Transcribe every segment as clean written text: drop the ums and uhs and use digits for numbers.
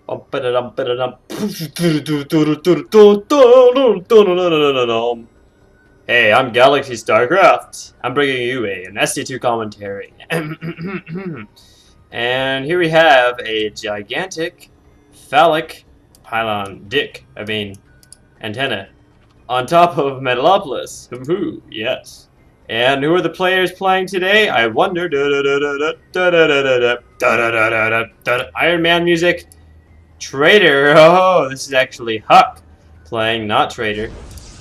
Hey, I'm Galaxy Starcraft. I'm bringing you an SC2 commentary. And here we have a gigantic phallic pylon antenna on top of Metalopolis. Woohoo, yes. And who are the players playing today? I wonder. Iron Man music. Traitor. Oh, this is actually Huck playing, not Traitor.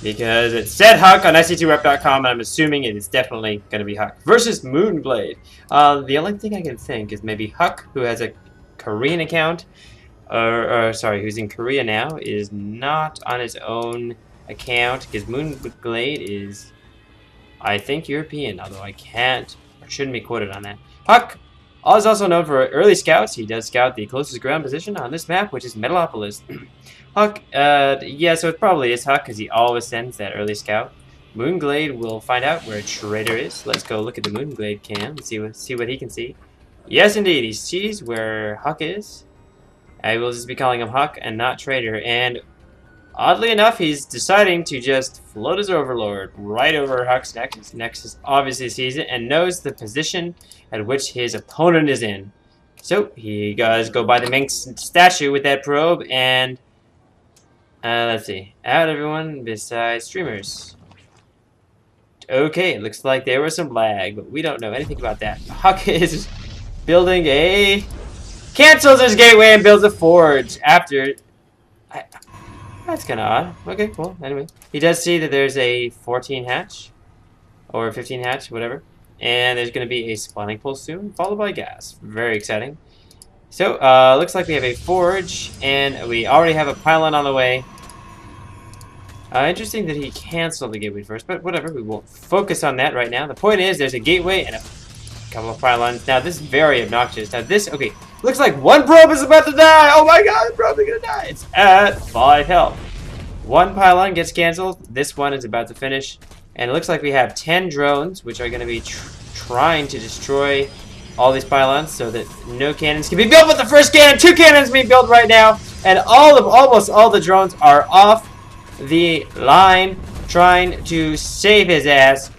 Because it said Huck on SC2rep.com, and I'm assuming it is definitely going to be Huck. Versus Moonglade. The only thing I can think is maybe Huck, who has a Korean account, sorry, who's in Korea now, is not on his own account, because Moonglade is, I think, European, although I can't, or shouldn't be quoted on that. Huck is also known for early scouts. He does scout the closest ground position on this map, which is Metalopolis. Huck, yeah, so it probably is Huck, because he always sends that early scout. Moonglade will find out where Traitor is. Let's go look at the Moonglade cam and see what he can see. Yes, indeed, he sees where Huck is. I will just be calling him Huck and not Traitor, and oddly enough, he's deciding to just float his Overlord right over Huck's Nexus. Nexus obviously sees it and knows the position at which his opponent is in. So, he does go by the Minx statue with that probe, and let's see. Add everyone besides streamers. Okay, it looks like there was some lag, but we don't know anything about that. Huck is building cancels his gateway and builds a forge after... That's kind of odd. Okay, cool. Anyway, he does see that there's a 14 hatch, or 15 hatch, whatever. And there's going to be a spawning pool soon, followed by gas. Very exciting. So, looks like we have a forge, and we already have a pylon on the way. Interesting that he canceled the gateway first, but whatever, we won't focus on that right now. The point is, there's a gateway and a couple of pylons. Now, this is very obnoxious. Now, this, okay, looks like one probe is about to die! Oh my god, the probe is gonna die! It's at 5 health. One pylon gets canceled, this one is about to finish, and it looks like we have 10 drones, which are gonna be trying to destroy all these pylons so that no cannons can be built, but the first cannon, 2 cannons being built right now, and almost all the drones are off the line trying to save his ass.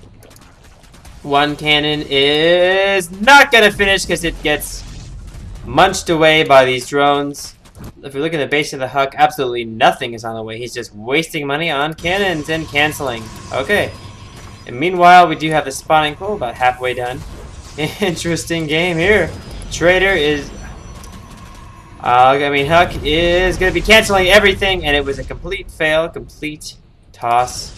One cannon is not gonna finish because it gets munched away by these drones. If we look at the base of the Huck, absolutely nothing is on the way. He's just wasting money on cannons and canceling. Okay. And meanwhile, we do have the spawning pool about halfway done. Interesting game here. Traitor is... Huck is going to be canceling everything, and it was a complete fail, complete toss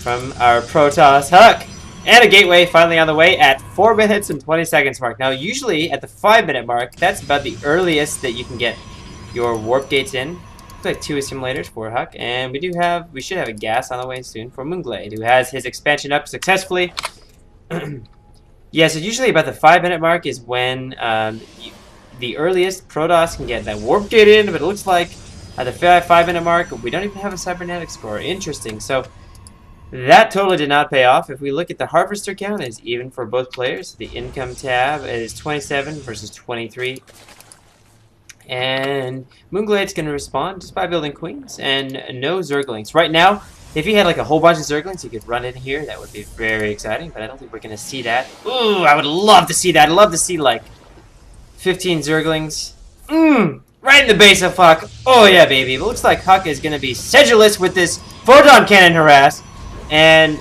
from our Protoss Huck. And a gateway finally on the way at 4 minutes and 20 seconds mark. Now, usually at the 5-minute mark, that's about the earliest that you can get your warp gates in. Looks like 2 assimilators for Huck, and we should have a gas on the way soon for Moonglade, who has his expansion up successfulully. Yeah, so usually about the 5-minute mark is when the earliest Protoss can get that warp gate in, but it looks like at the 5-minute mark, we don't even have a cybernetic score. Interesting. So that totally did not pay off. If we look at the harvester count, it's even for both players. The income tab is 27 versus 23. And Moonglade's going to respond just by building queens and no zerglings. Right now, if he had like a whole bunch of zerglings, he could run in here. That would be very exciting, but I don't think we're going to see that. Ooh, I would love to see that. I'd love to see like 15 zerglings. Right in the base of Huck. Oh yeah, baby. It looks like Huck is going to be sedulous with this photon cannon harass. And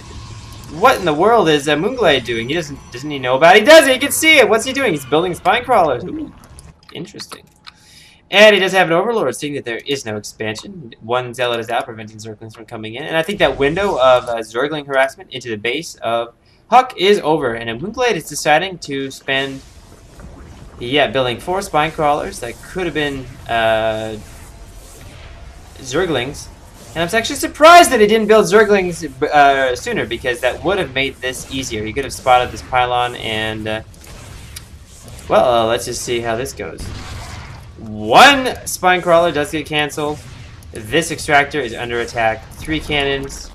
what in the world is Moonglade doing? He doesn't he know about it? He does it. He can see it. What's he doing? He's building spine crawlers. Ooh, interesting. And he does have an Overlord, seeing that there is no expansion. One Zealot is out, preventing Zerglings from coming in. And I think that window of Zergling harassment into the base of Huck is over. And Moonglade is deciding to spend, building 4 spine crawlers that could have been Zerglings. And I'm actually surprised that he didn't build Zerglings sooner, because that would have made this easier. He could have spotted this pylon and, let's just see how this goes. 1 spine crawler does get canceled. This extractor is under attack. 3 cannons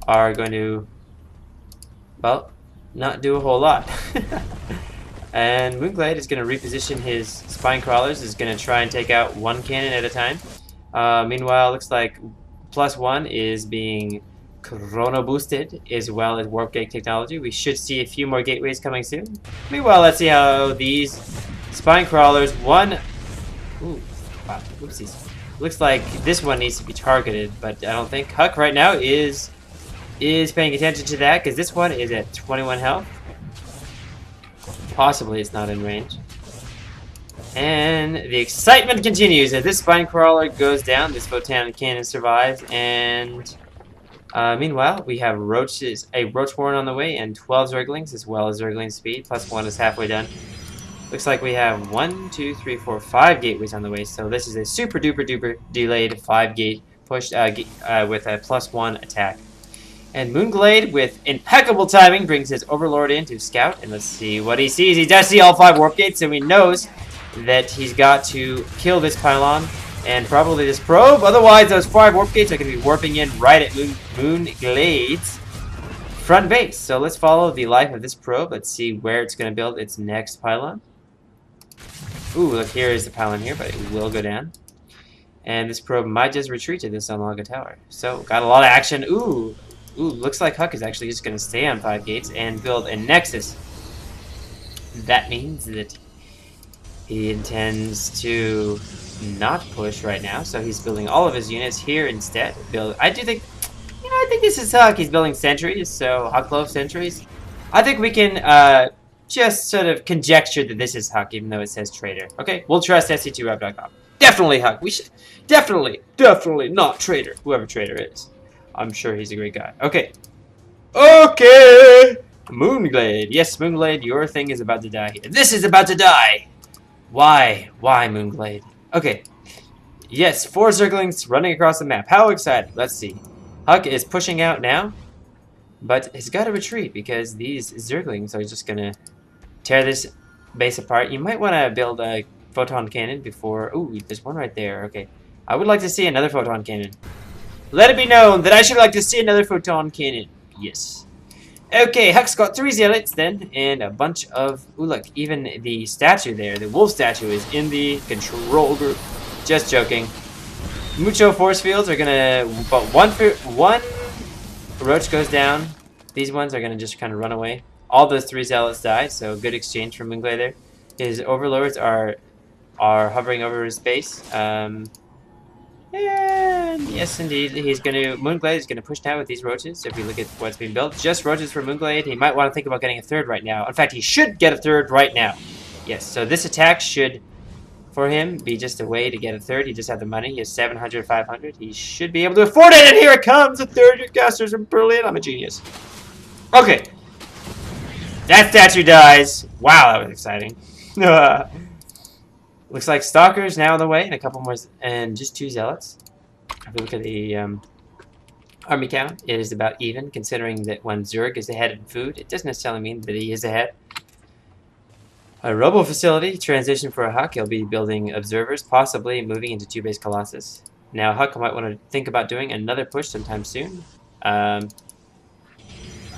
are going to, not do a whole lot. And Moonglade is going to reposition his spine crawlers. Is going to try and take out one cannon at a time. Meanwhile, looks like +1 is being chrono boosted as well as warp gate technology. We should see a few more gateways coming soon. Meanwhile, let's see how these spine crawlers. One. Ooh, wow, oopsies. Looks like this one needs to be targeted, but I don't think Huck right now is paying attention to that because this one is at 21 health. Possibly it's not in range. And the excitement continues as this spine crawler goes down. This photon cannon survives, and meanwhile we have roaches, a roach warren on the way, and 12 zerglings as well as zergling speed. +1 is halfway done. Looks like we have 1, 2, 3, 4, 5 gateways on the way. So this is a super duper duper delayed 5-gate push with a +1 attack. And Moonglade, with impeccable timing, brings his Overlord in to scout. And let's see what he sees. He does see all 5 warp gates, so he knows that he's got to kill this pylon and probably this probe. Otherwise, those 5 warp gates are going to be warping in right at Moonglade's front base. So let's follow the life of this probe. Let's see where it's going to build its next pylon. Ooh, look, here is the pylon here, but it will go down. And this probe might just retreat to this Unlogga tower. So, got a lot of action. Ooh, looks like Huck is actually just going to stay on 5 gates and build a nexus. That means that he intends to not push right now, so he's building all of his units here instead. I do think, I think this is Huck. He's building sentries, so Huck loves sentries. I think we can just sort of conjecture that this is Huck, even though it says traitor. Okay, we'll trust SC2Rep.com. Definitely Huck. We should definitely not traitor. Whoever traitor is. I'm sure he's a great guy. Okay. Okay! Moonglade. Yes, Moonglade, your thing is about to die here. This is about to die! Why? Why, Moonglade? Okay. Yes, 4 zerglings running across the map. How exciting. Let's see. Huck is pushing out now, but he's got to retreat because these zerglings are just going to tear this base apart. You might want to build a photon cannon before... Ooh, there's one right there. Okay. I would like to see another photon cannon. Let it be known that I should like to see another photon cannon. Yes. Okay, Huck's got 3 zealots then, and a bunch of... Ooh, look, even the statue there, the wolf statue, is in the control group. Just joking. Mucho force fields are gonna... But one roach goes down. These ones are gonna just kind of run away. All those 3 zealots die, so good exchange from Moonglade there. His overlords are hovering over his base. And yes, indeed, Moonglade is gonna push down with these roaches. If you look at what's being built, just roaches for Moonglade. He might want to think about getting a 3rd right now. In fact, he should get a 3rd right now. Yes, so this attack should, for him, be just a way to get a 3rd. He just had the money. He has 700, 500. He should be able to afford it. And here it comes, a 3rd. Your casters are brilliant. I'm a genius. Okay, that statue dies. Wow, that was exciting. Looks like Stalker's now on the way, and a couple more, and just 2 zealots. If we look at the army count, it is about even, considering that when Zerg is ahead in food, it doesn't necessarily mean that he is ahead. A robo facility, transition for a Huck. He'll be building observers, possibly moving into 2-base Colossus. Now, Huck might want to think about doing another push sometime soon. Is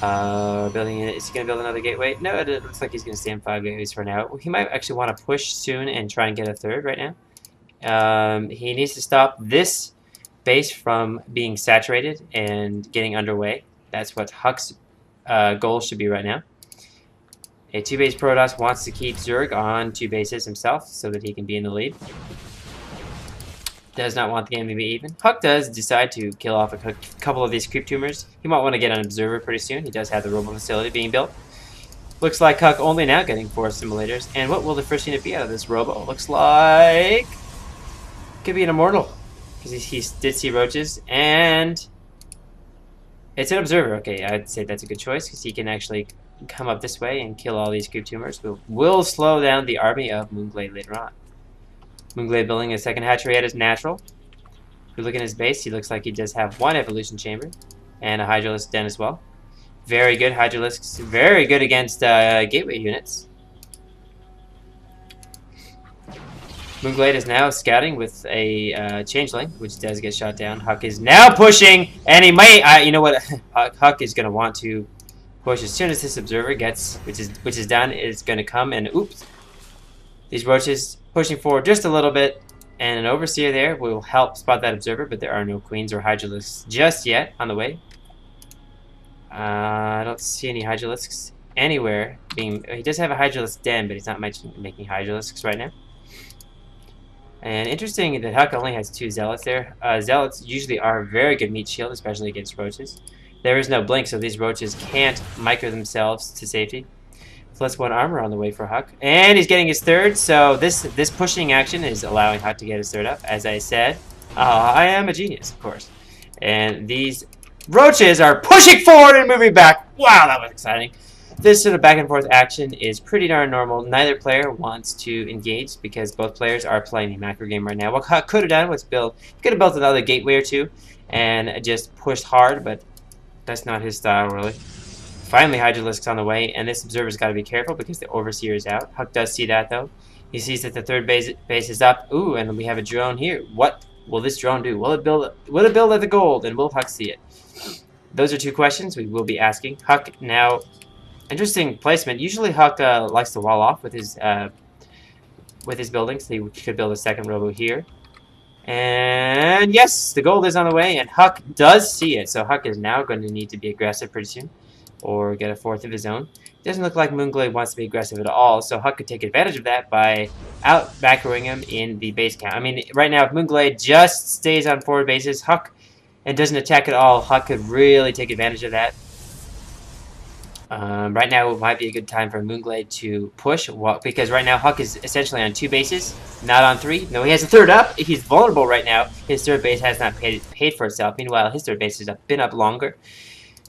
he going to build another gateway? No, it looks like he's going to stay on 5 gateways for now. He might actually want to push soon and try and get a 3rd right now. He needs to stop this base from being saturated and getting underway. That's what Huck's goal should be right now. A 2-base Protoss wants to keep Zerg on 2 bases himself so that he can be in the lead. Does not want the game to be even. Huck does decide to kill off a couple of these creep tumors. He might want to get an observer pretty soon. He does have the robo facility being built. Looks like Huck only now getting 4 simulators. And what will the first unit be out of this robo? Looks like... Could be an immortal. Because he did see roaches. And... It's an observer. Okay, I'd say that's a good choice. Because he can actually come up this way and kill all these creep tumors. Will slow down the army of Moonglade later on. Moonglade building a 2nd hatchery at his natural. If you look at his base, he looks like he does have 1 evolution chamber and a Hydralisk den as well. Very good Hydralisks, very good against gateway units. Moonglade is now scouting with a changeling, which does get shot down. Huck is now pushing, and he might, you know what, Huck is going to want to push as soon as this observer gets, which is done, it's going to come and oops. These roaches pushing forward just a little bit, and an overseer there will help spot that observer, but there are no queens or hydralisks just yet on the way. I don't see any hydralisks anywhere. He does have a hydralisk den, but he's not making hydralisks right now. And interesting that Huck only has 2 zealots there. Zealots usually are a very good meat shield, especially against roaches. There is no blink, so these roaches can't micro themselves to safety. +1 armor on the way for Huck. And he's getting his 3rd, so this pushing action is allowing Huck to get his 3rd up. As I said, I am a genius, of course. And these roaches are pushing forward and moving back. Wow, that was exciting. This sort of back and forth action is pretty darn normal. Neither player wants to engage because both players are playing the macro game right now. What Huck could have done was he could have built another gateway or 2 and just pushed hard, but that's not his style really. Finally, Hydralisk's on the way, and this observer's got to be careful because the overseer is out. Huck does see that though. He sees that the 3rd base is up. Ooh, and we have a drone here. What will this drone do? Will it build at the gold, and will Huck see it? Those are 2 questions we will be asking. Huck now. Interesting placement. Usually Huck likes to wall off with his buildings. He could build a 2nd robo here. And yes, the gold is on the way, and Huck does see it. So Huck is now going to need to be aggressive pretty soon, or get a 4th of his own. Doesn't look like Moonglade wants to be aggressive at all, so Huck could take advantage of that by out macroing him in the base count. I mean, right now, if Moonglade just stays on forward bases, Huck, and doesn't attack at all, Huck could really take advantage of that. Right now it might be a good time for Moonglade to push, because right now Huck is essentially on 2 bases, not on 3. No, he has a 3rd up. He's vulnerable right now. His 3rd base has not paid for itself. Meanwhile, his 3rd base has been up longer.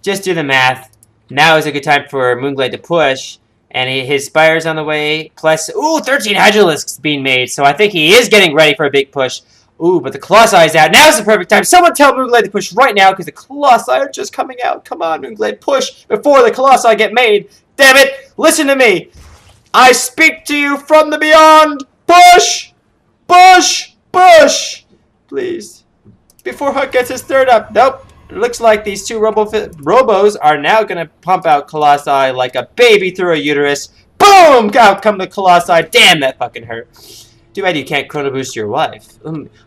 Just do the math. Now is a good time for Moonglade to push, and his Spire's on the way. Plus, ooh, 13 Hydralisks being made, so I think he is getting ready for a big push. Ooh, but the Colossi is out. Now is the perfect time. Someone tell Moonglade to push right now because the Colossi are just coming out. Come on, Moonglade, push before the Colossi get made. Damn it! Listen to me. I speak to you from the beyond. Push! Push! Push! Please. Before Huck gets his 3rd up. Nope. It looks like these 2 robos are now going to pump out Colossi like a baby through a uterus. Boom! Out come the Colossi. Damn, that fucking hurt. Too bad you can't chrono boost your wife.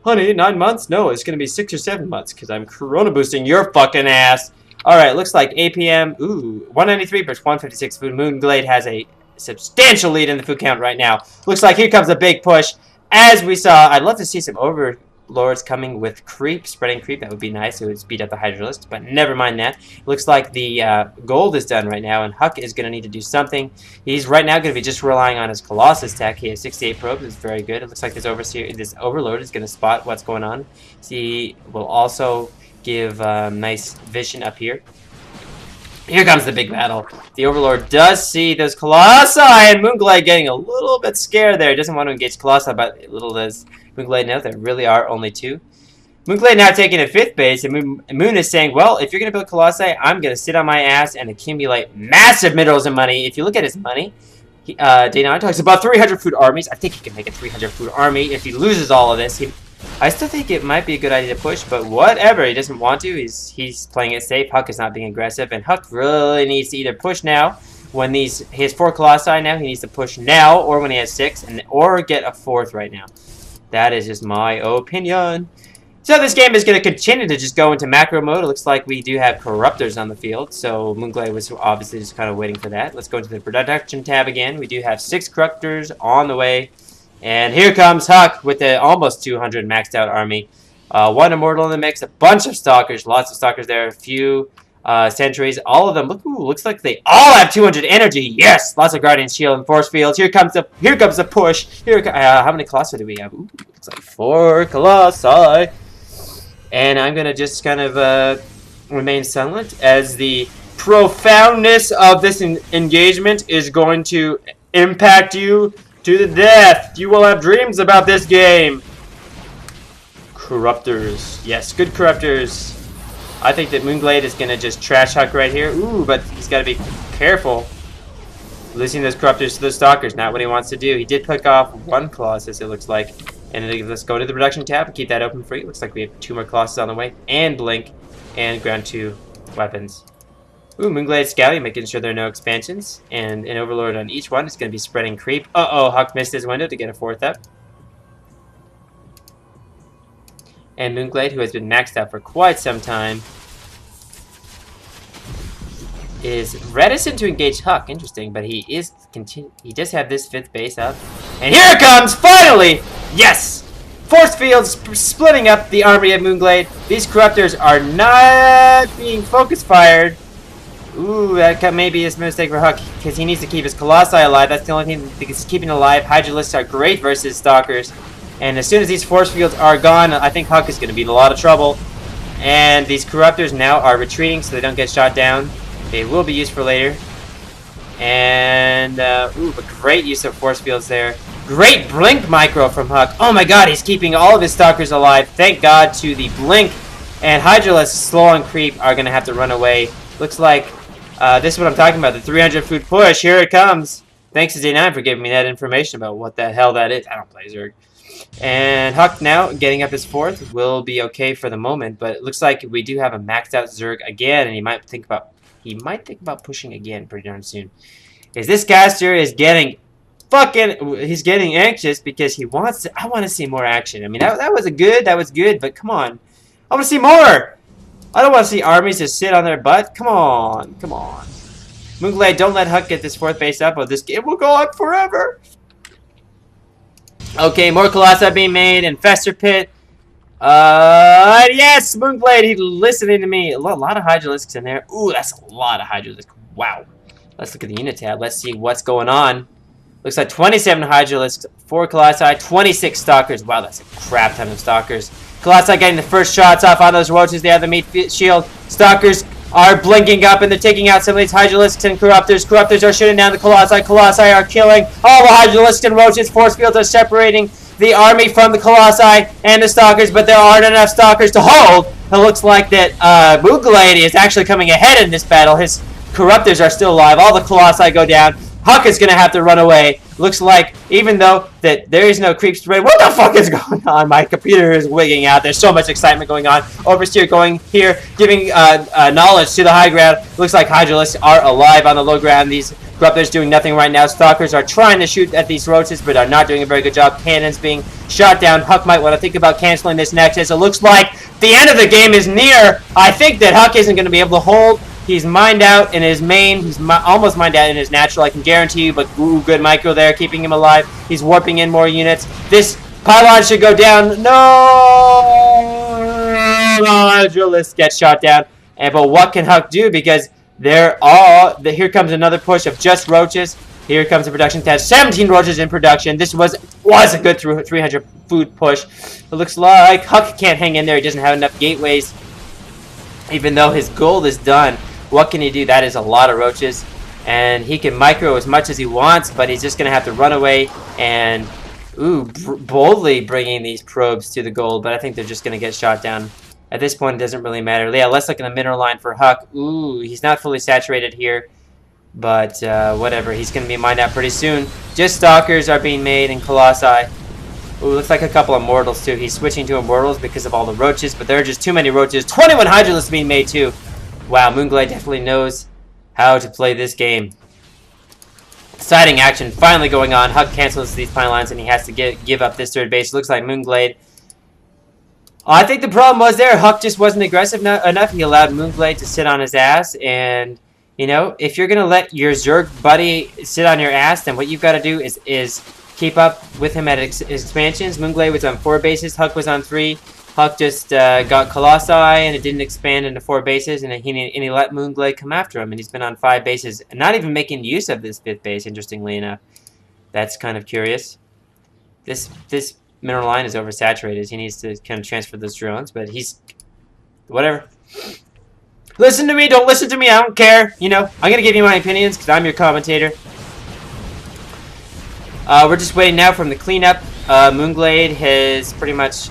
Honey, 9 months? No, it's gonna be 6 or 7 months because I'm chrono boosting your fucking ass. Alright, looks like APM. Ooh, 193 versus 156 food. Moonglade has a substantial lead in the food count right now. Looks like here comes a big push. As we saw, I'd love to see some overlords coming with creep, spreading creep. That would be nice. It would speed up the Hydralist, but never mind that. Looks like the gold is done right now, and Huck is going to need to do something. He's right now going to be just relying on his Colossus tech. He has 68 probes. It's very good. It looks like this overlord is going to spot what's going on. He will also give nice vision up here. Here comes the big battle. The Overlord does see those Colossi, and Moonglade getting a little bit scared there. Doesn't want to engage Colossi, but little does Moonglade know there really are only 2. Moonglade now taking a 5th base, and Moon is saying, well, if you're going to build Colossi, I'm going to sit on my ass and accumulate massive minerals and money. If you look at his money, Day 9 talks about 300 food armies. I think he can make a 300 food army if he loses all of this. I still think it might be a good idea to push, but whatever. He doesn't want to. He's playing it safe. Huck is not being aggressive, and Huck really needs to either push now when he has 4 Colossi now. He needs to push now, or when he has 6, or get a 4th right now. That is just my opinion. So this game is going to continue to just go into macro mode. It looks like we do have Corruptors on the field, so Moonglade was obviously just kind of waiting for that. Let's go into the production tab again. We do have 6 Corruptors on the way. And here comes Huck with the almost 200 maxed out army. 1 Immortal in the mix, a bunch of Stalkers, lots of Stalkers there, a few Sentries, all of them. Looks like they all have 200 energy. Yes, lots of Guardian Shield and Force Fields. Here comes the push. How many Colossi do we have? Ooh, looks like 4 Colossi. And I'm gonna just kind of remain silent as the profoundness of this engagement is going to impact you to the death. You will have dreams about this game. Corruptors. Yes, good Corruptors. I think that Moonglade is going to just trash Huck right here. Ooh, but he's got to be careful. Losing those Corruptors to those Stalkers, not what he wants to do. He did pick off 1 Colossus, it looks like. And let's go to the production tab and keep that open for you. Looks like we have 2 more Colossus on the way. And Blink. And Ground 2 weapons. Ooh, Moonglade scouting, making sure there are no expansions. And an Overlord on each one is going to be spreading creep. Uh-oh, Huck missed his window to get a 4th up. And Moonglade, who has been maxed out for quite some time, is reticent to engage Huck. Interesting, but he does have this 5th base up. And here it comes, finally! Yes! Force fields splitting up the army of Moonglade. These corruptors are not being focus fired. Ooh, that may be his mistake for Huck, because he needs to keep his Colossi alive. That's the only thing that's keeping alive. Hydralisks are great versus Stalkers. And as soon as these force fields are gone, I think Huck is going to be in a lot of trouble. And these corruptors now are retreating so they don't get shot down. They will be used for later. And, ooh, but great use of force fields there. Great blink micro from Huck. Oh my god, he's keeping all of his Stalkers alive. Thank god to the blink. And Hydralisks, slow on creep, are going to have to run away. Looks like this is what I'm talking about. The 300 food push. Here it comes. Thanks to D9 for giving me that information about what the hell that is. I don't play Zerg. And Huck now getting up his 4th will be okay for the moment. But it looks like we do have a maxed out Zerg again. And he might think about pushing again pretty darn soon. Because this caster is getting he's getting anxious because he wants to. I want to see more action. I mean, that was good, but come on. I want to see more. I don't want to see armies just sit on their butt. Come on. Moonglade, don't let Huck get this 4th base up, or this game will go on forever. Okay, more Colossi being made, Infestor Pit. Yes, Moonglade, he's listening to me. A lot of Hydralisks in there. Ooh, that's a lot of Hydralisks. Wow. Let's look at the unit tab. Let's see what's going on. Looks like 27 Hydralisks, 4 Colossi, 26 Stalkers. Wow, that's a crap ton of Stalkers. Colossi getting the first shots off on those roaches. They have the meat shield. Stalkers are blinking up and they're taking out some of these Hydralisks and Corruptors. Corruptors are shooting down the Colossi. Colossi are killing all the Hydralisks and roaches. Force fields are separating the army from the Colossi and the Stalkers, but there aren't enough Stalkers to hold. It looks like that Moonglade is actually coming ahead in this battle. His Corruptors are still alive. All the Colossi go down. Huck is going to have to run away. Looks like, even though that there is no creep spread, what the fuck is going on? My computer is wigging out. There's so much excitement going on. Oversteer going here, giving knowledge to the high ground. Looks like Hydralisks are alive on the low ground. These Corruptors doing nothing right now. Stalkers are trying to shoot at these roaches, but are not doing a very good job. Cannons being shot down. Huck might want to think about canceling this Nexus. It looks like the end of the game is near. I think that Huck isn't going to be able to hold. He's mined out in his main. He's almost mined out in his natural, I can guarantee you. But ooh, good micro there, keeping him alive. He's warping in more units. This pylon should go down. No! Hydralisk gets shot down. But what can Huck do? Because here comes another push of just roaches. Here comes the production test. 17 roaches in production. This was a good 300 food push. It looks like Huck can't hang in there. He doesn't have enough gateways. Even though his gold is done. What can he do? That is a lot of roaches. And he can micro as much as he wants, but he's just going to have to run away and, boldly bringing these probes to the gold. But I think they're just going to get shot down. At this point, it doesn't really matter. Yeah, let's look at the mineral line for Huck. Ooh, he's not fully saturated here. But, whatever. He's going to be mined out pretty soon. Just Stalkers are being made in Colossi. Ooh, looks like a couple of Immortals, too. He's switching to Immortals because of all the roaches, but there are just too many roaches. 21 Hydralisks being made, too. Wow, Moonglade definitely knows how to play this game. Exciting action finally going on. Huck cancels these pylons, and he has to give up this 3rd base. Looks like Moonglade. I think the problem was there. Huck just wasn't aggressive enough. He allowed Moonglade to sit on his ass, and, you know, if you're going to let your Zerg buddy sit on your ass, then what you've got to do is keep up with him at expansions. Moonglade was on 4 bases. Huck was on 3. Huck just got Colossi, and it didn't expand into 4 bases, and he let Moonglade come after him, and he's been on 5 bases, and not even making use of this 5th base, interestingly enough. That's kind of curious. This mineral line is oversaturated. He needs to kind of transfer those drones, but he's... whatever. Listen to me, don't listen to me, I don't care. You know, I'm going to give you my opinions, because I'm your commentator. We're just waiting now from the cleanup. Moonglade has pretty much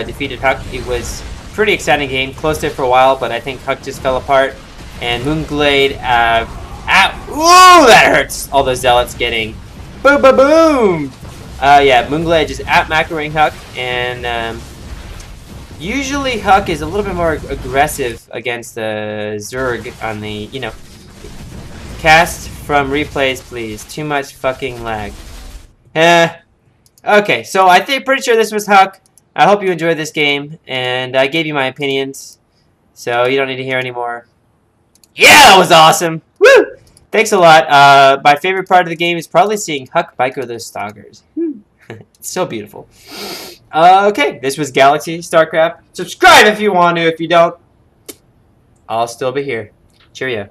defeated Huck. It was a pretty exciting game. Close there for a while, but I think Huck just fell apart. And Moonglade, ooh, that hurts! All those zealots getting boom, boom, boom! Yeah, Moonglade just out-macroing Huck. And usually Huck is a little bit more aggressive against the Zerg on the, you know, Cast from replays, please. Too much fucking lag. Okay, so pretty sure this was Huck. I hope you enjoyed this game, and I gave you my opinions, so you don't need to hear anymore. Yeah, that was awesome! Woo! Thanks a lot. My favorite part of the game is probably seeing Huck Biker those stalkers. It's so beautiful. Okay, this was Galaxy Starcraft. Subscribe if you want to. If you don't, I'll still be here. Cheerio.